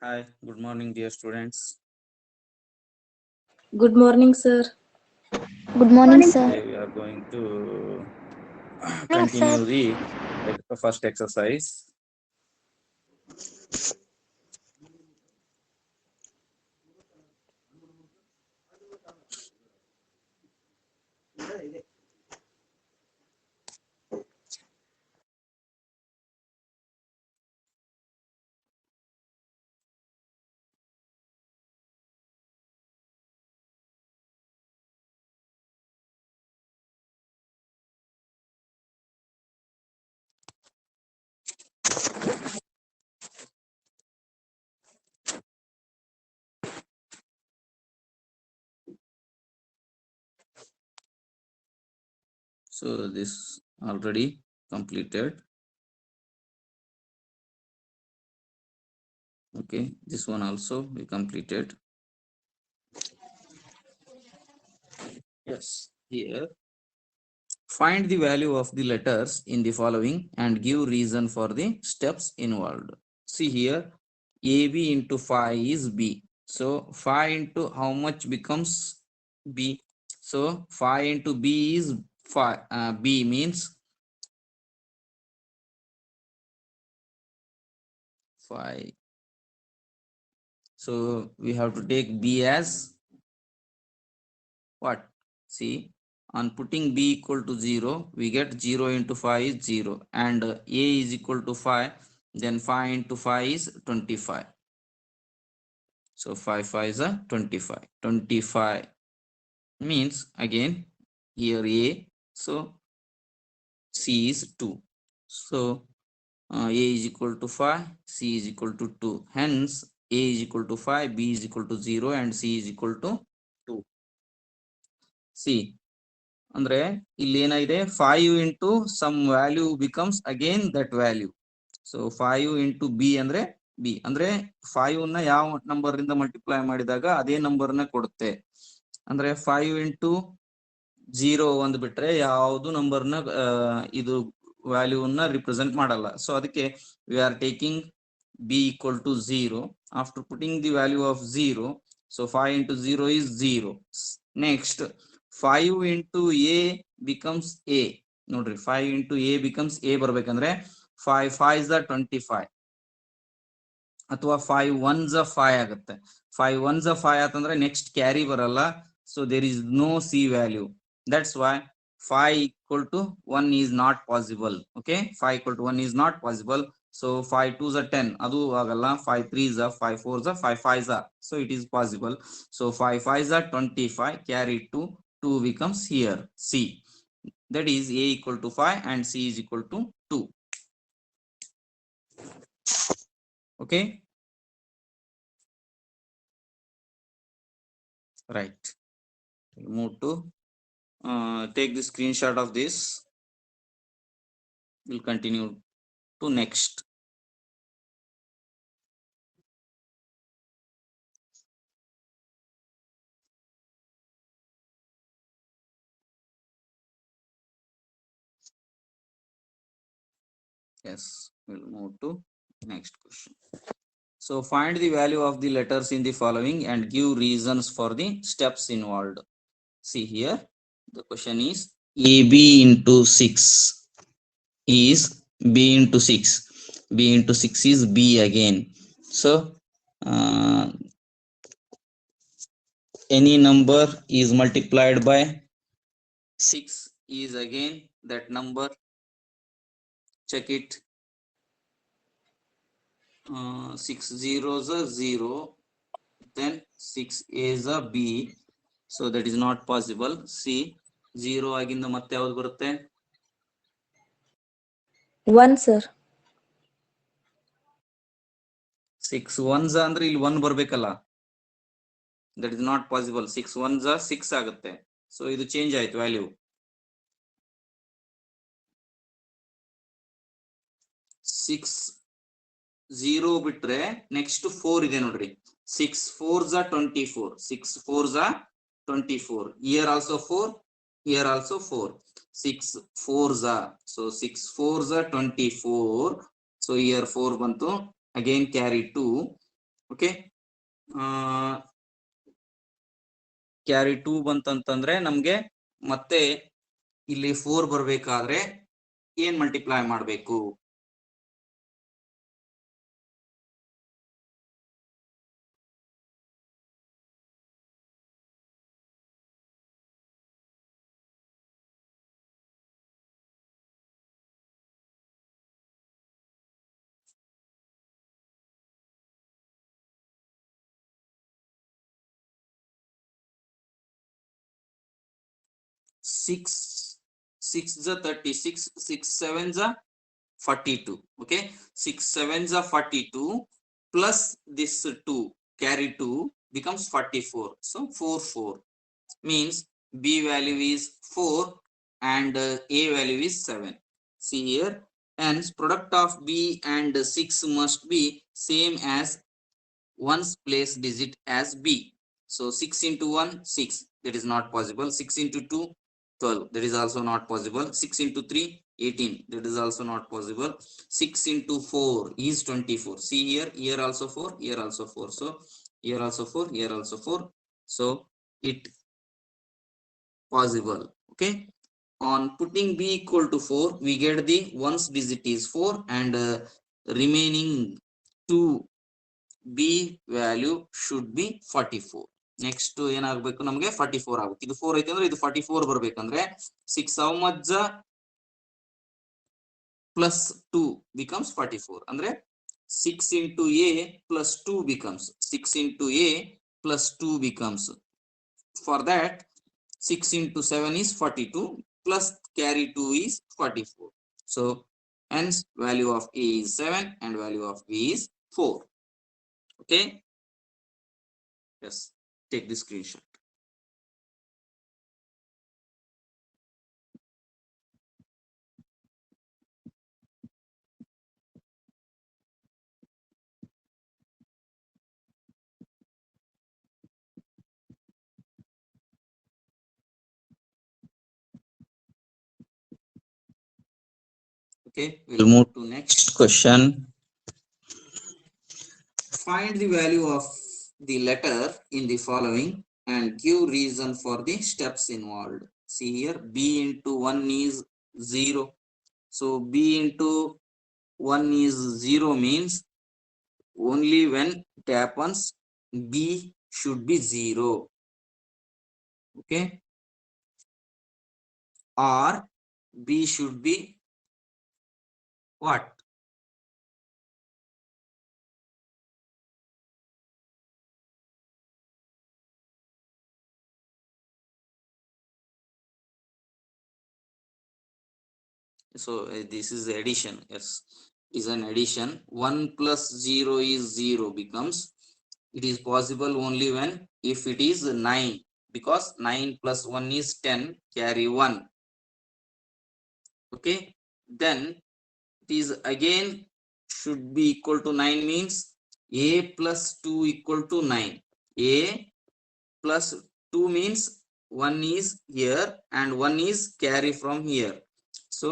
Hi, good morning, dear students. Good morning, sir. Good morning, sir. Today we are going to Morning, sir. continue the first exercise. So this already completed. Okay, this one also we completed. Yes, here find the value of the letters in the following and give reason for the steps involved. See here, AB into 5 is B. So 5 into how much becomes B? So 5 into B is 5. B means 5. So we have to take B as what? See, on putting B equal to 0, we get 0 into 5 is 0 and A is equal to 5. Then 5 into 5 is 25. So 5 is a 25. 25 means again here A. So C is 2. So A is equal to 5, C is equal to 2. Hence A is equal to 5, B is equal to 0 and C is equal to 2. See, ಅಂದ್ರೆ ಇಲ್ಲಿ ಏನಾಗಿದೆ 5 into some value becomes again that value. So 5 into B ಅಂದ್ರೆ B ಅಂದ್ರೆ 5 ನ ಯಾವ number ಇಂದ multiply ಮಾಡಿದಾಗ ಅದೇ ನಂಬರ್ ನ ಕೊಡುತ್ತೆ. ಅಂದ್ರೆ 5 into 0 ಒಂದು ಬಿಟ್ರೆ ಯಾವುದು ನಂಬರ್ ನ ಇದು ವ್ಯಾಲ್ಯೂ ನ ರಿಪ್ರೆಸೆಂಟ್ ಮಾಡಲ್ಲ. ಸೊ ಅದಕ್ಕೆ we are taking B equal to 0. After putting the value of 0, so 5 into 0 is 0. Next 5 into A becomes A. ನೋಡ್ರಿ 5 into A becomes A ಬರ್ಬೇಕಂದ್ರೆ 5 5 is 25 ಅಥವಾ 5 1s 5 ಆಗುತ್ತೆ. 5 1s 5 ಆತಂದ್ರೆ ನೆಕ್ಸ್ಟ್ ಕ್ಯಾರಿ ಬರಲ್ಲ. So there is no C value. That's why 5 equal to 1 is not possible. Okay, 5 equal to 1 is not possible. So 5 2s are 10. Adu agalla. 5 3s are 5 4s are 5 5s are. So it is possible. So 5 5s are 25. Carry 2. 2 becomes here C. That is A equal to 5 and C is equal to 2. Okay. Right. Move to take the screenshot of this. We'll continue to next. Yes, we'll move to next question. So find the value of the letters in the following and give reasons for the steps involved. See here, the question is AB into 6 is B into 6. B into 6 is B again. So any number is multiplied by 6 is again that number. Check it. 6 zeros are 0, then 6 is a B, so that is not possible. C 0 ಆಗಿಂದ ಮತ್ತೆ ಯಾವುದು ಬರುತ್ತೆ? 1, sir. 6 1s ಅಂದ್ರೆ ಇಲ್ಲಿ 1 ಬರಬೇಕಲ್ಲ. That is not possible. 6 1s 6 ಆಗುತ್ತೆ. So ಇದು change ಆಯ್ತು ವ್ಯಾಲ್ಯೂ. 6 0 ಬಿಟ್ರೆ ನೆಕ್ಸ್ಟ್ 4 ಇದೆ ನೋಡ್ರಿ. 6 4s 24. 6 4s 24. Here also 4. Here also 4. 6 4s so 6 4s 24. So here 4 bantu. Again carry 2. Okay. Carry 2 ಬಂತಂತಂದ್ರೆ ನಮ್ಗೆ ಮತ್ತೆ ಇಲ್ಲಿ 4 ಬರ್ಬೇಕಾದ್ರೆ ಏನ್ ಮಲ್ಟಿಪ್ಲೈ ಮಾಡ್ಬೇಕು? Six is 36, 6 sevens are 42. Okay, 6 sevens are 42 plus this 2 carry 2 becomes 44. So 4 means B value is 4 and A value is 7. See here, hence product of B and 6 must be same as one's place digit as B. So 6 into 1, 6, that is not possible. 6 into 2, 12, that is also not possible. 6 into 3, 18, that is also not possible. 6 into 4 is 24. See here, here also 4, here also 4. So here also 4, here also 4. So it possible. Okay, on putting B equal to 4, we get the ones digit is 4 and remaining 2 B value should be 44. Next ಏನಾಗಬೇಕು, ನಮಗೆ 44 ಆಗಬೇಕು. ಇದು 4 ಐತೆ ಅಂದ್ರೆ ಇದು 44 ಬರ್ಬೇಕಂದ್ರೆ 6 how much plus 2 becomes 44. ಅಂದ್ರೆ 6 into A plus 2 becomes 6 into A plus 2 becomes, for that 6 into 7 is 42 plus carry 2 is 44. So hence value of A is 7 and value of B is 4. Okay, yes, take the screenshot. Okay, we'll move to next question. Find the value of the letter in the following and give reason for the steps involved. See here, B into 1 is 0. So B into 1 is 0 means only when it happens B should be 0. Okay, or B should be what? So this is addition. Yes, is an addition. 1 plus 0 is 0 becomes, it is possible only when if it is 9, because 9 plus 1 is 10, carry 1. Okay, then it is again should be equal to 9 means A plus 2 equal to 9. A plus 2 means 1 is here and 1 is carry from here. So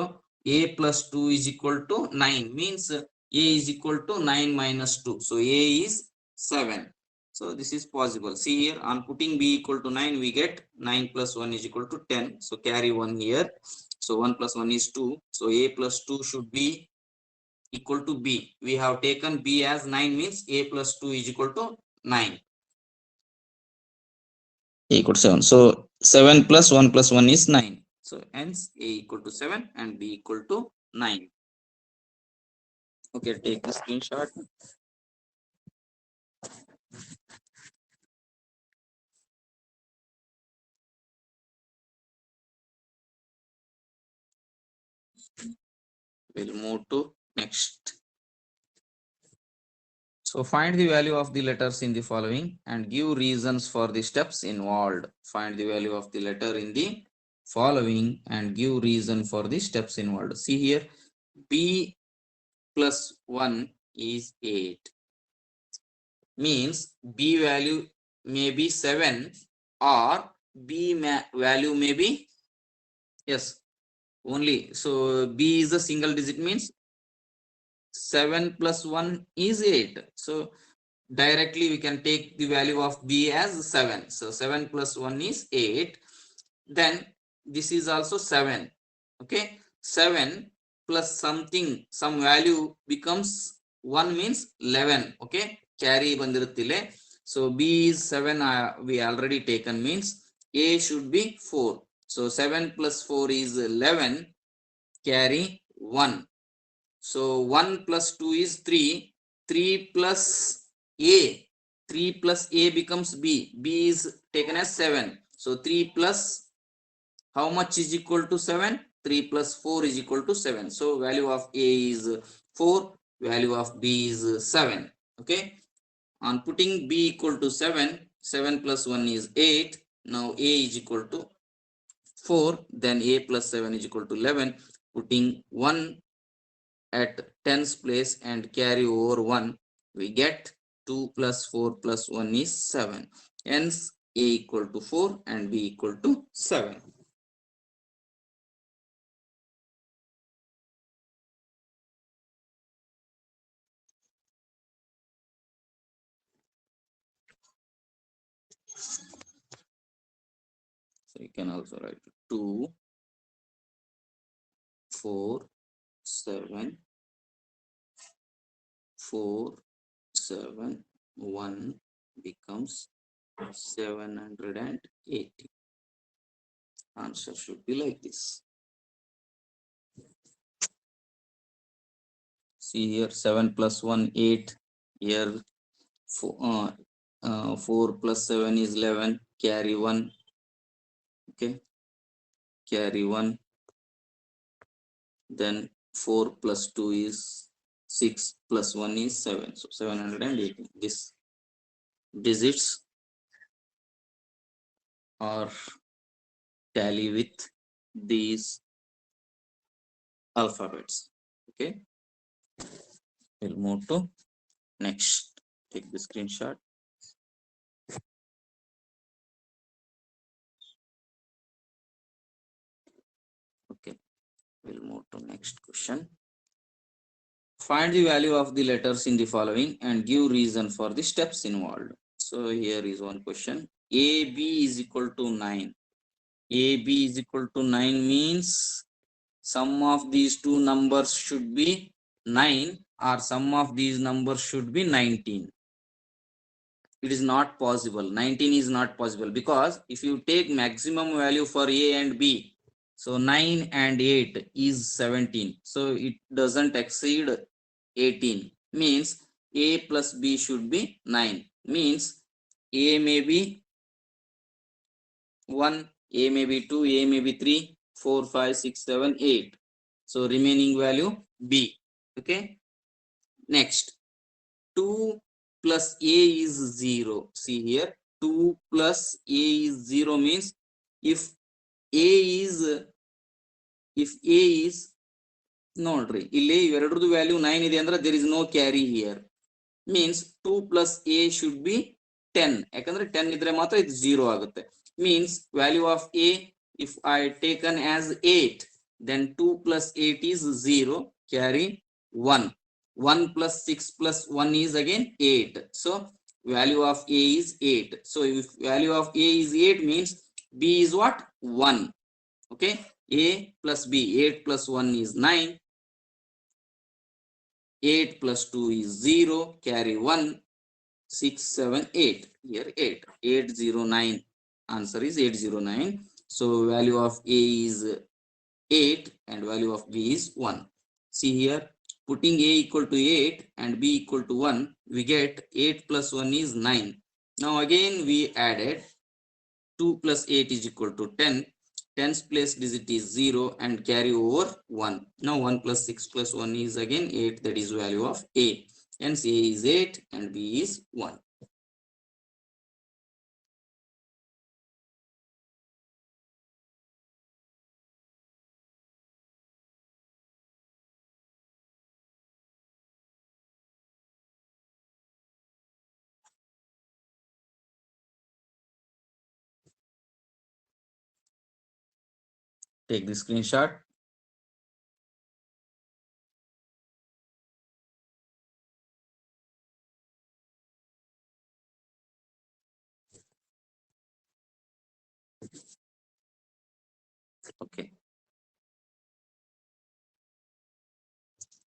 A plus 2 is equal to 9 means A is equal to 9 minus 2. So A is 7. So this is possible. See here, on putting B equal to 9, we get 9 plus 1 is equal to 10. So carry 1 here. So 1 plus 1 is 2. So A plus 2 should be equal to B. We have taken B as 9 means A plus 2 is equal to 9. A equal to 7. So 7 plus 1 plus 1 is 9. So hence A equal to 7 and B equal to 9. Okay, take the screenshot. We'll move to next. So find the value of the letters in the following and give reasons for the steps involved. Find the value of the letter in the following and give reason for the steps involved. See here, B plus 1 is 8. Means B value may be 7 or B value may be, yes, only. So B is a single digit means 7 plus 1 is 8. So directly we can take the value of b as 7. So 7 plus 1 is 8. Then this is also 7. Okay, 7 plus something, some value becomes 1 means 11. Okay, carry bandiruttile. So b is 7, we already taken, means a should be 4. So 7 plus 4 is 11, carry 1. So 1 plus 2 is 3. 3 plus a. 3 plus a becomes b. B is taken as 7. So 3 plus how much is equal to 7? 3 plus 4 is equal to 7. So value of a is 4. Value of b is 7. Okay. On putting b equal to 7, 7 plus 1 is 8. Now a is equal to 4. Then a plus 7 is equal to 11. Putting 1 at tens place and carry over 1, we get 2 plus 4 plus 1 is 7. Hence a equal to 4 and b equal to 7. So you can also write 2, 4, 7, 4, 7, 1 becomes 780. Answer should be like this. See here, 7 plus 1, 8. Here, 4 plus 7 is 11. Carry 1. Okay. Carry 1. Then 4 plus 2 is 6 plus 1 is 7. So 780. This digits are tally with these alphabets. Okay. We'll move to next. Take the screenshot. Okay. We'll move to next question. Find the value of the letters in the following and give reason for the steps involved. So here is one question. AB is equal to 9. AB is equal to 9 means sum of these two numbers should be 9 or sum of these numbers should be 19. It is not possible. 19 is not possible because if you take maximum value for A and B, so 9 and 8 is 17. So it doesn't exceed 18. Means A plus B should be 9. Means A may be 1, A may be 2, A may be 3, 4, 5, 6, 7, 8. So remaining value B. Okay. Next, 2 plus A is 0. See here, 2 plus A is 0 means if A is ನೋಡ್ರಿ ಇಲ್ಲಿ ಎರಡರದು value 9 ಇದೆ ಅಂದ್ರೆ there is no carry here. Means 2 plus A should be 10. ಯಾಕಂದ್ರೆ 10 ಇದ್ರೆ ಮಾತ್ರ ಇದು 0 ಆಗುತ್ತೆ. Means value of A, if I taken as 8, then 2 plus 8 is 0, carry 1. 1 plus 6 plus 1 is again 8. So value of A is 8. So if value of A is 8 means B is what? 1. Okay. A plus B, 8 plus 1 is 9. 8 plus 2 is 0, carry 1, 6, 7, 8. Here 8, 809. Answer is 809. So value of A is 8 and value of B is 1. See here, putting A equal to 8 and B equal to 1, we get 8 plus 1 is 9. Now again we added 2 plus 8 is equal to 10. Tens place digit is 0 and carry over 1. Now 1 plus 6 plus 1 is again 8. That is value of A. Hence A is 8 and B is 1. Take the screenshot. Okay.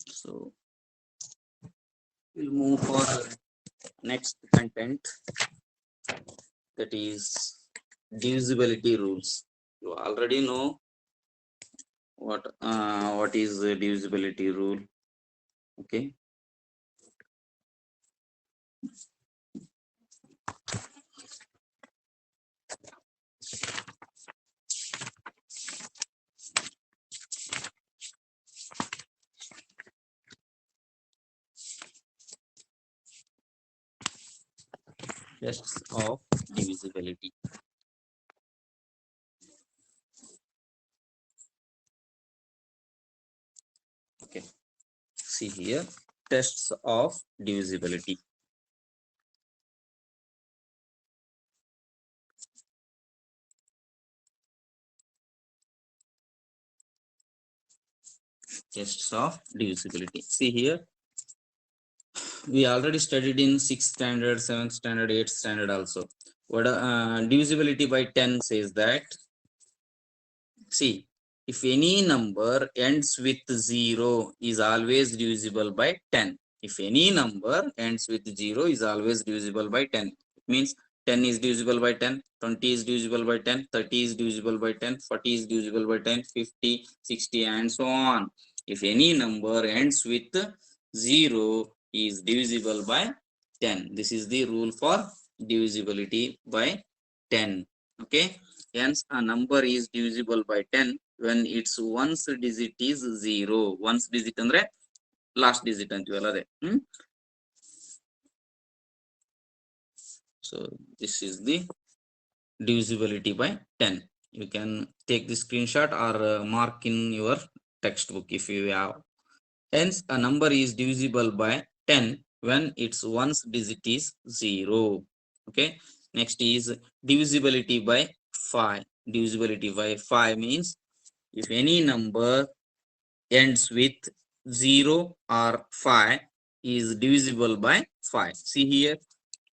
So we'll move for next content, that is divisibility rules. You already know what is the divisibility rule. Okay. Tests of divisibility. Okay. See here, tests of divisibility. Tests of divisibility. See here, we already studied in 6th standard, 7th standard, 8th standard also. What divisibility by 10 says that, see, if any number ends with 0 is always divisible by 10. If any number ends with 0 is always divisible by 10. It means 10 is divisible by 10, 20 is divisible by 10, 30 is divisible by 10, 40 is divisible by 10, 50, 60 and so on. If any number ends with 0 is divisible by 10. This is the rule for divisibility by 10. Okay. Hence, a number is divisible by 10 when its ones digit is 0. Ones digit andre last digit antivalla ade. So this is the divisibility by 10. You can take the screenshot or mark in your textbook if you have. Hence, a number is divisible by 10 when its ones digit is 0. Okay. Next is divisibility by 5. Divisibility by 5 means if any number ends with 0 or 5 is divisible by 5. See here,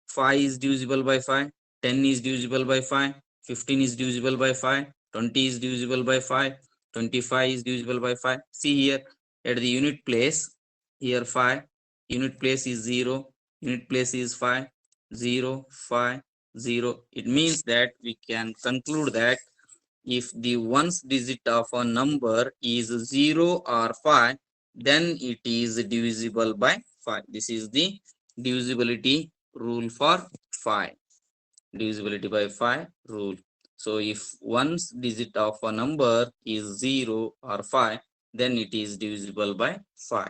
5 is divisible by 5, 10 is divisible by 5, 15 is divisible by 5, 20 is divisible by 5, 25 is divisible by 5. See here, at the unit place, here 5, unit place is 0, unit place is 5, 0, 5, 0. It means that we can conclude that if the ones digit of a number is 0 or 5, then it is divisible by 5. This is the divisibility rule for 5. Divisibility by 5 rule. So if ones digit of a number is 0 or 5, then it is divisible by 5.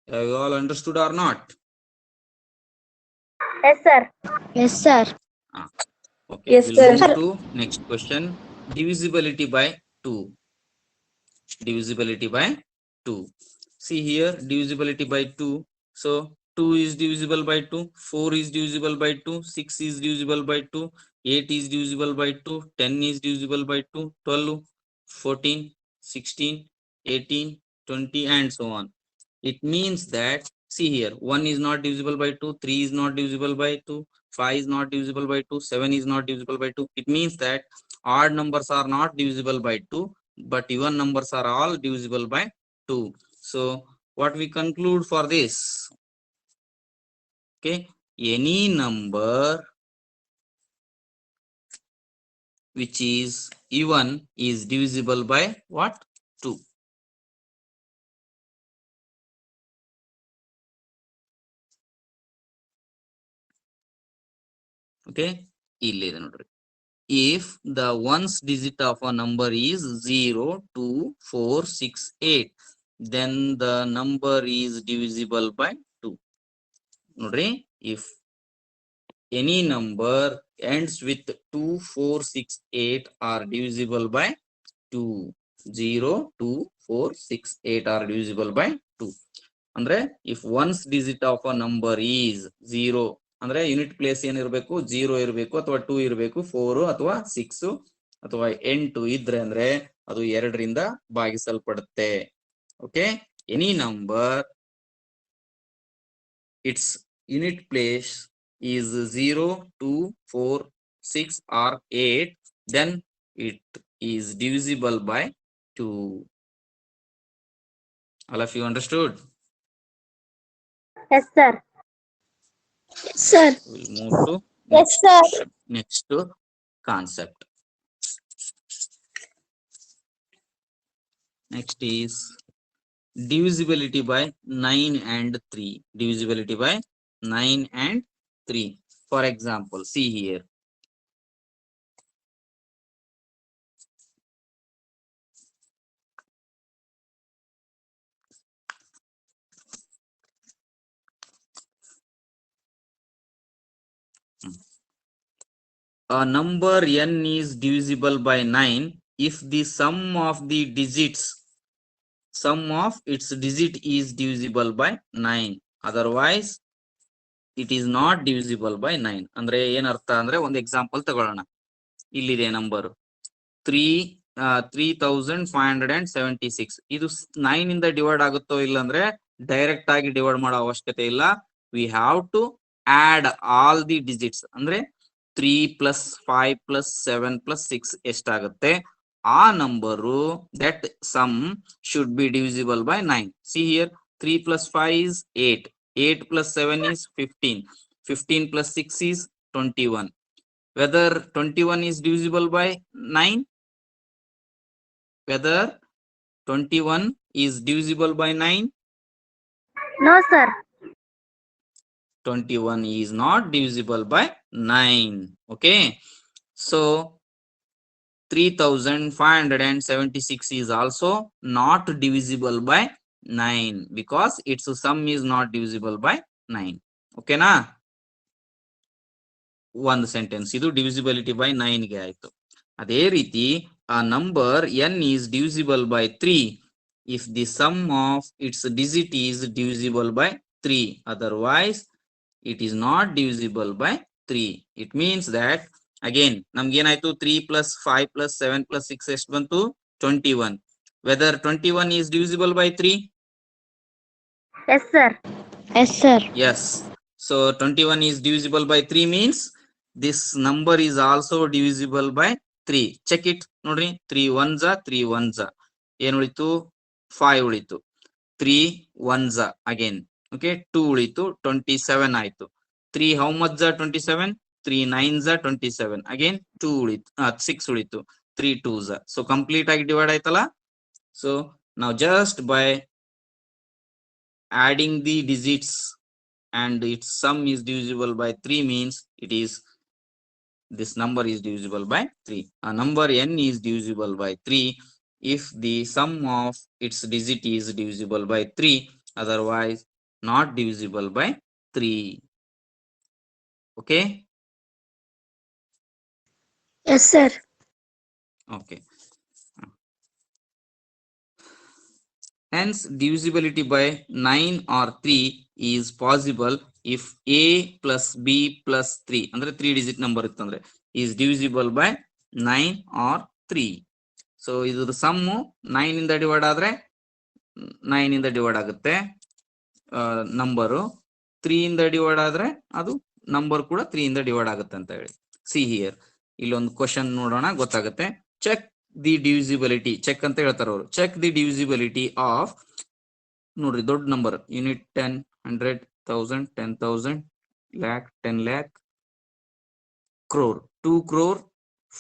Have you all understood or not? Yes, sir. Yes, sir. Okay, Yes, we'll sir. move to next question. Divisibility by 2. Divisibility by 2. See here, divisibility by 2. So 2 is divisible by 2, 4 is divisible by 2, 6 is divisible by 2, 8 is divisible by 2, 10 is divisible by 2, 12, 14, 16, 18, 20 and so on. It means that, see here, 1 is not divisible by 2, 3 is not divisible by 2, 5 is not divisible by 2, 7 is not divisible by 2. It means that odd numbers are not divisible by 2, but even numbers are all divisible by 2. So what we conclude for this? Okay, any number which is even is divisible by what? 2. Okay, if the ones digit of a number is 0, 2, 4, 6, 8, then the number is divisible by 2. Nodri, if any number ends with 2, 4, 6, 8 are divisible by 2. 0, 2, 4, 6, 8 are divisible by 2. Andre, if ones digit of a number is 0, ಅಂದ್ರೆ unit place ಏನಿರಬೇಕು 0 ಇರಬೇಕು ಅಥವಾ 2 ಇರಬೇಕು, 4 ಅಥವಾ 6 ಅಥವಾ 8 ಇದ್ರೆ ಅಂದ್ರೆ ಅದು 2 ರಿಂದ ಭಾಗಿಸಲ್ಪಡುತ್ತೆ. Okay, any number its unit place is 0, 2, 4, 6 or 8, then it is divisible by 2. All of you understood? Yes, sir. Sir. We'll move to Yes, sir. next concept. Next is divisibility by 9 and 3. Divisibility by 9 and 3. For example, see here. A number n is divisible by 9 if the sum of its digit is divisible by 9. Otherwise, it is not divisible by 9. ಅಂದ್ರೆ ಏನ್ ಅರ್ಥ ಅಂದ್ರೆ ಒಂದು example ತಗೊಳ್ಳೋಣ. ಇಲ್ಲಿದೆ number 3576. ಇದು 9 ಇಂದ divide ಆಗುತ್ತೋ ಇಲ್ಲ ಅಂದ್ರೆ ಡೈರೆಕ್ಟ್ ಆಗಿ ಡಿವೈಡ್ ಮಾಡೋ ಅವಶ್ಯಕತೆ ಇಲ್ಲ. We have to add all the digits. ಅಂದ್ರೆ 3 + 5 + 7 + 6 ಎಷ್ಟಾಗುತ್ತೆ ಆ number that sum should be divisible by 9. See here, 3 + 5 is 8. 8 + 7 is 15. 15 + 6 is 21. Whether 21 is divisible by 9? Whether 21 is divisible by 9? No, sir. 21 is not divisible by 9. Okay. So 3576 is also not divisible by 9 because its sum is not divisible by 9. Okay na? One sentence idu divisibility by 9 ಗೆ ಆಯ್ತು. ಅದೇ ರೀತಿ a number n is divisible by 3 if the sum of its digit is divisible by 3. Otherwise, it is not divisible by 3. It means that again ನಮ್ಗೆ ಏನಾಯ್ತು 3 + 5 + 7 + 6 ಎಷ್ಟು ಬಂತು 21. Whether 21 is divisible by 3? Yes, sir. Yes, sir. Yes. So 21 is divisible by 3 means this number is also divisible by 3. Check it. ನೋಡ್ರಿ 3 1s 3 1s. ಏನು ಉಳಿತು 5 ಉಳಿತು. 3 1s again. Okay, 2 ಉಳಿತು 27 ಆಯ್ತು. 3 how much 27? 3 9s 27. Again 2 ಉಳಿತು 6 ಉಳಿತು. 3 2s. So complete ಆಗಿ divide ಆಯ್ತಲ್ಲ. So now just by adding the digits and its sum is divisible by 3 means this number is divisible by 3. A number n is divisible by 3 if the sum of its digit is divisible by 3. Otherwise, not divisible by 3. Okay. Yes, sir. Okay. Hence, divisibility by 9 or 3 is possible if a plus b plus 3 ಅಂದ್ರೆ 3 digit number ಇತ್ತಂದ್ರೆ is divisible by 9 or 3. So ಇದ್ರ some 9 ಇಂದ divide ಆದ್ರೆ 9 ಇಂದ divide ಆಗುತ್ತೆ number. 3 ಇಂದ divide ಆದ್ರೆ ಅದು ನಂಬರ್ ಕೂಡ 3 ಇಂದ ಡಿವೈಡ್ ಆಗುತ್ತೆ ಅಂತ ಹೇಳಿ. ಸಿ ಹಿಯರ್ ಇಲ್ಲೊಂದು ಕ್ವಶನ್ ನೋಡೋಣ ಗೊತ್ತಾಗುತ್ತೆ. Check the divisibility. ಚೆಕ್ ಅಂತ ಹೇಳ್ತಾರೆ ಅವರು. ಚೆಕ್ ದಿ ಡಿವಿಸಿಬಿಲಿಟಿ ಆಫ್ ನೋಡ್ರಿ ದೊಡ್ಡ number unit 10 100 1000 10,000 lakh 10 lakh crore 2 crore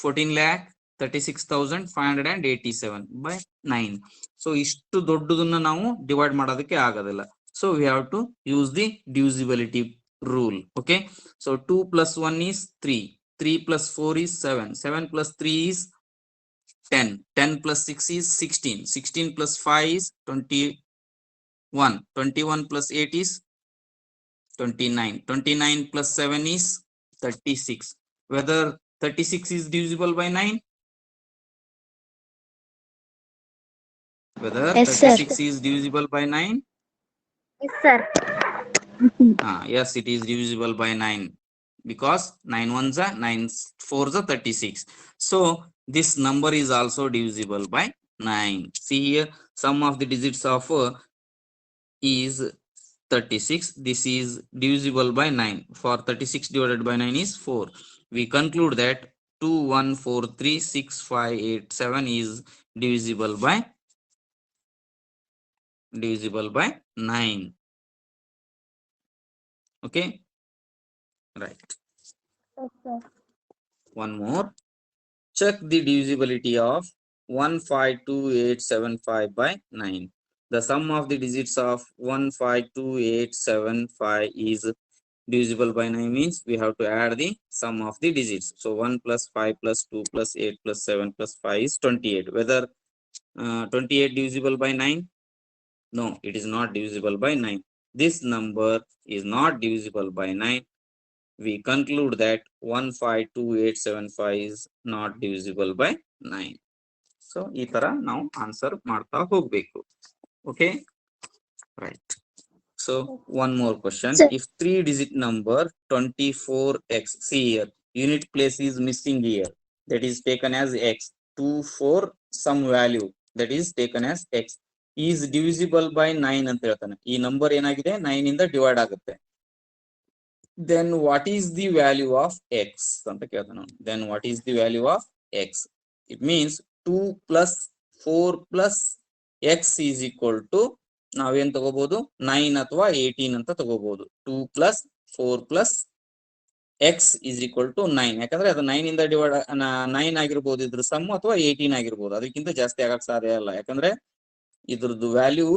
14 lakh 36,587 by 9. So ಇಷ್ಟು ದೊಡ್ಡದನ್ನ ನಾವು ಡಿವೈಡ್ ಮಾಡೋದಕ್ಕೆ ಆಗೋದಿಲ್ಲ. So we have to use the divisibility rule. Okay, so 2 + 1 is 3, 3 + 4 is 7, 7 + 3 is 10, 10 + 6 is 16, 16 + 5 is 21, 21 + 8 is 29, 29 + 7 is 36. Whether 36 is divisible by 9? Whether Yes, sir. 36 is divisible by 9? Yes, sir. Yes, it is divisible by 9 because 9 1s are 9 4s are 36. So this number is also divisible by 9. See here, sum of the digits of is 36. This is divisible by 9. For 36 divided by 9 is 4. We conclude that 21436587 is divisible by 9. Okay, right. Yes, sir. One more. Check the divisibility of 152875 by 9. The sum of the digits of 152875 is divisible by 9 means we have to add the sum of the digits. So 1 plus 5 plus 2 plus 8 plus 7 plus 5 is 28. Whether 28 divisible by 9? No, it is not divisible by 9. This number is not divisible by 9. We conclude that 152875 is not divisible by 9. So ಈ ತರ ನಾವು answer ಮಾಡ್ತಾ ಹೋಗ್ಬೇಕು. Okay, right. So one more question. Sir. If 3-digit number 24x, see here, unit place is missing here, that is taken as x. 24 some value that is taken as x is divisible by 9 ಅಂತ ಹೇಳ್ತಾನೆ. ಈ number ಏನಾಗಿದೆ 9 ಇಂದ divide ಆಗುತ್ತೆ. Then what is the value of x ಅಂತ ಕೇಳ್ತಾನೆ. Then what is the value of x? It means 2 plus 4 plus x is equal to ನಾವೇನ್ ತಗೋಬಹುದು 9 ಅಥವಾ 18 ಅಂತ ತಗೋಬಹುದು. 2 plus 4 plus x is equal to 9. ಯಾಕಂದ್ರೆ ಅದು 9 ಇಂದ ಡಿವೈಡ್ 9 ಆಗಿರ್ಬೋದು ಇದ್ರ ಸಮ್ ಅಥವಾ 18 ಆಗಿರ್ಬೋದು, ಅದಕ್ಕಿಂತ ಜಾಸ್ತಿ ಆಗಕ್ ಸಾಧ್ಯ ಇಲ್ಲ. ಯಾಕಂದ್ರೆ ಇದ್ರದ್ದು ವ್ಯಾಲ್ಯೂ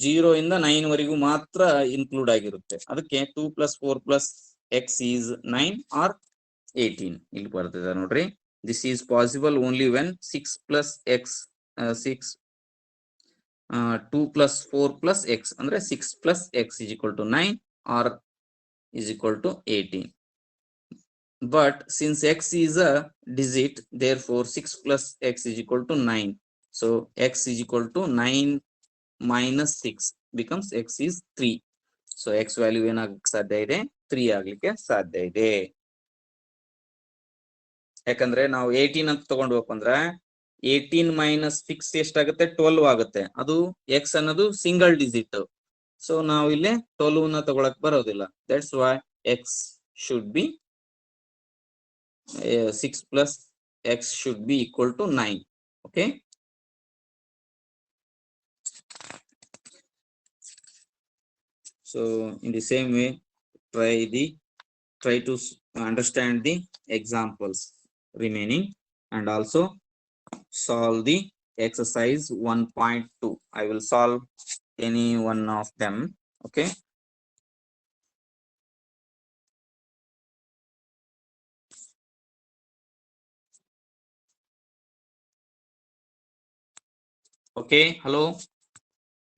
0 ಇಂದ 9 ವರೆಗೂ ಮಾತ್ರ ಇನ್ಕ್ಲೂಡ್ ಆಗಿರುತ್ತೆ. ಅದಕ್ಕೆ 2 plus 4 plus x is 9 or 18 ಇಲ್ಲಿ ಬರ್ತಿದೆ ನೋಡ್ರಿ. This is possible only when 6 plus x 2 plus 4 plus x ಅಂದ್ರೆ 6 plus x is equal to 9 or is equal to 18. But since x is a digit, therefore 6 plus x is equal to 9. So x is equal to 9 minus 6 becomes x is 3. So x value ಏನಾಗಕ್ಕೆ ಸಾಧ್ಯ ಇದೆ 3 ಆಗ್ಲಿಕ್ಕೆ ಸಾಧ್ಯ ಇದೆ. ಯಾಕಂದ್ರೆ ನಾವು 18 ಅಂತ ತಗೊಂಡ್ಬೇಕು ಅಂದ್ರೆ 18 minus 6 ಎಷ್ಟಾಗುತ್ತೆ 12 ಆಗುತ್ತೆ. ಅದು x ಅನ್ನೋದು ಸಿಂಗಲ್ ಡಿಜಿಟ್. ಸೊ ನಾವು ಇಲ್ಲಿ 12 ನ ತಗೊಳಕ್ ಬರೋದಿಲ್ಲ. That's why x should be 6 plus x should be equal to 9. Okay. So in the same way, try to understand the examples remaining and also solve the exercise 1.2. I will solve any one of them. Okay. Okay, hello,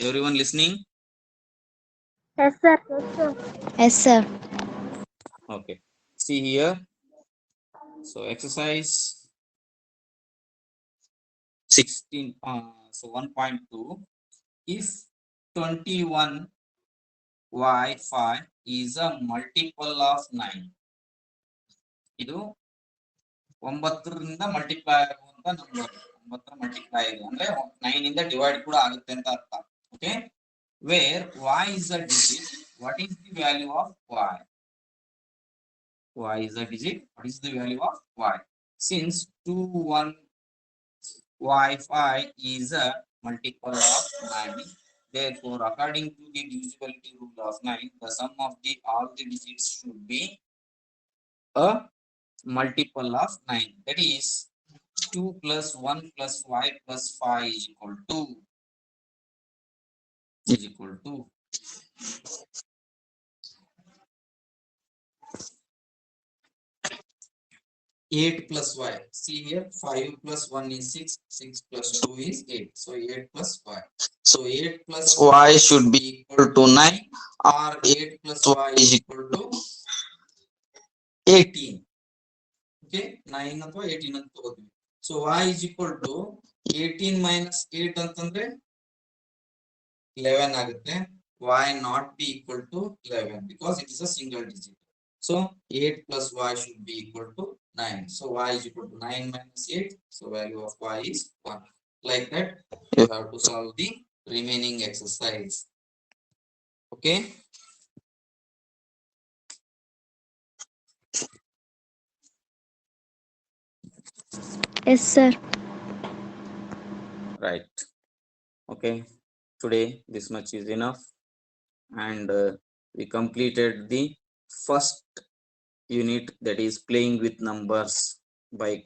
everyone listening? Yes, sir. Yes, sir. Okay, see here. So exercise 16 so 1.2, if 21y5 is a multiple of 9. ಇದು 9ರಿಂದ multiply ಆಗುವಂತ number. 9ರ multiply ಇದೆ ಅಂದ್ರೆ 9 ಇಂದ divide ಕೂಡ ಆಗುತ್ತೆ ಅಂತ ಅರ್ಥ. Okay, where y is a digit, what is the value of y? Y is a digit, what is the value of y? Since 21y5 is a multiple of 9, therefore according to the divisibility rule of 9, the sum of all the digits should be a multiple of 9. That is 2 plus 1 plus y plus 5 is equal to 8 plus y. See here, 5 plus 1 is 6, 6 plus 2 is 8. So 8 plus y. So 8 plus y should be equal to 9 or 8 plus y is equal to 18. Okay, 9 ಅಥವಾ 18 ಅಂತ ತಗೋತೀವಿ. So y is equal to 18 minus 8 ಅಂತಂದ್ರೆ 11 ಆಗುತ್ತೆ. Y not be equal to 11 because it is a single digit. So 8 plus y should be equal to 9. So y is equal to 9 minus 8. So value of y is 1. Like that, you have to solve the remaining exercise. Okay. Yes, sir. Right. Okay. Today this much is enough, and we completed the first unit, that is playing with numbers, by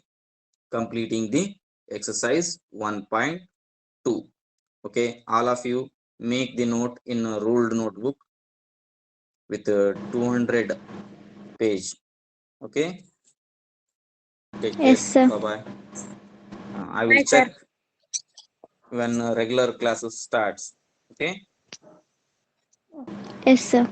completing the exercise 1.2. Okay, all of you make the note in a ruled notebook with a 200 page. Okay, take Yes, care. sir. Bye bye. I will Bye, sir. check when regular classes starts. Okay. Yes, sir.